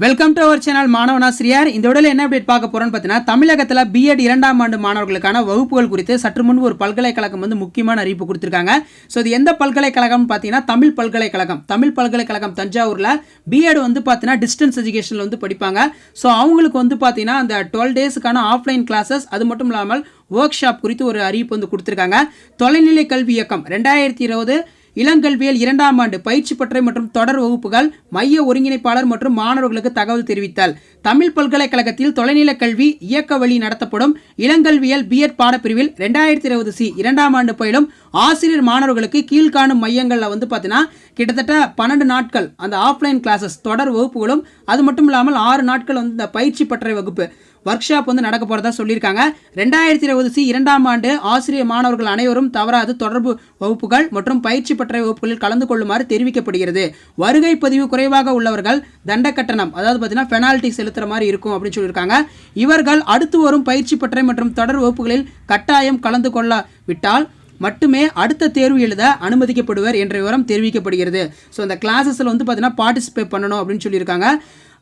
Welcome to our channel மாணவனாசிரியர். இந்த உடல என்ன அப்டேட் பார்க்க போறோம்னு பார்த்தீங்கன்னா, தமிழகத்தில் B.Ed 2ஆம் ஆண்டு மாணவர்களுக்கான வகுப்புகள் குறித்து சற்று முன்பு ஒரு பல்கலைக்கழகம் வந்து முக்கியமான அறிவிப்பு கொடுத்திருக்காங்க. ஸோ இது எந்த பல்கலைக்கழகம்னு பார்த்தீங்கன்னா, தமிழ் பல்கலைக்கழகம் தஞ்சாவூரில் B.Ed வந்து பார்த்தீங்கன்னா டிஸ்டன்ஸ் எஜுகேஷனில் வந்து படிப்பாங்க. ஸோ அவங்களுக்கு வந்து பார்த்தீங்கன்னா அந்த 12 டேஸுக்கான ஆஃப்லைன் கிளாஸஸ் அது மட்டும் இல்லாமல் ஒர்க் ஷாப் குறித்து ஒரு அறிவிப்பு வந்து கொடுத்திருக்காங்க. தொலைநிலை கல்வி இயக்கம் 2020 இளங்கல்வியல் 2ஆம் ஆண்டு பயிற்சி பட்டறை மற்றும் தொடர் வகுப்புகள் மைய ஒருங்கிணைப்பாளர் மற்றும் மாணவர்களுக்கு தகவல் தெரிவித்தால், தமிழ் பல்கலைக்கழகத்தில் தொலைநிலை கல்வி இயக்க வழி நடத்தப்படும் இளங்கல்வியல் B.Ed பாடப்பிரிவில் 2020 2ஆம் ஆண்டு பயிலும் ஆசிரியர் மாணவர்களுக்கு கீழ்காணும் மையங்களில் வந்து பார்த்தீங்கன்னா கிட்டத்தட்ட 12 நாட்கள் அந்த ஆஃப்லைன் கிளாஸஸ் தொடர் வகுப்புகளும் அது மட்டும் இல்லாமல் 6 நாட்கள் வந்து இந்த பயிற்சி பட்டறை வகுப்பு ஒர்க் ஷாப் வந்து நடக்க போகிறதா சொல்லியிருக்காங்க. 2020 2ஆம் ஆண்டு ஆசிரியர் மாணவர்கள் அனைவரும் தவறாது தொடர்பு வகுப்புகள் மற்றும் பயிற்சி பட்டறை வகுப்புகளில் கலந்து கொள்ளுமாறு தெரிவிக்கப்படுகிறது. வருகை பதிவு குறைவாக உள்ளவர்கள் தண்ட கட்டணம், அதாவது பார்த்தீங்கன்னா பெனால்ட்டி செலுத்துகிற மாதிரி இருக்கும் அப்படின்னு சொல்லியிருக்காங்க. இவர்கள் அடுத்து வரும் பயிற்சி பட்டறை மற்றும் தொடர் வகுப்புகளில் கட்டாயம் கலந்து கொள்ளவிட்டால் மட்டுமே அடுத்த தேர்வு எழுத அனுமதிக்கப்படுவர் என்ற விவரம் தெரிவிக்கப்படுகிறது. ஸோ அந்த கிளாஸஸில் வந்து பார்த்தீங்கன்னா பார்ட்டிசிபேட் பண்ணணும் அப்படின்னு சொல்லியிருக்காங்க.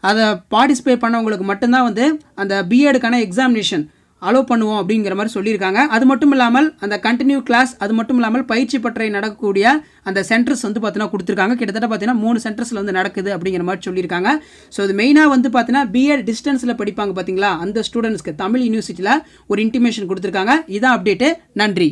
அதை பார்ட்டிசிபேட் பண்ணவங்களுக்கு மட்டும்தான் வந்து அந்த B.Edக்கான எக்ஸாமினேஷன் அலோவ் பண்ணுவோம் அப்படிங்கிற மாதிரி சொல்லியிருக்காங்க. அது மட்டும் இல்லாமல் அந்த கண்டினியூ கிளாஸ் அது மட்டும் இல்லாமல் பயிற்சி பட்டறை நடக்கக்கூடிய அந்த சென்டர்ஸ் வந்து பார்த்தீங்கன்னா கொடுத்துருக்காங்க. கிட்டத்தட்ட பார்த்தீங்கன்னா 3 சென்டர்ஸில் வந்து நடக்குது அப்படிங்கிற மாதிரி சொல்லியிருக்காங்க. ஸோ இது மெயினாக வந்து பார்த்தீங்கன்னா B.Ed டிஸ்டன்ஸில் படிப்பாங்க பார்த்தீங்களா, அந்த ஸ்டூடெண்ட்ஸ்க்கு தமிழ் யூனிவர்சிட்டியில் ஒரு இன்டிமேஷன் கொடுத்துருக்காங்க. இதான் அப்டேட்டு. நன்றி.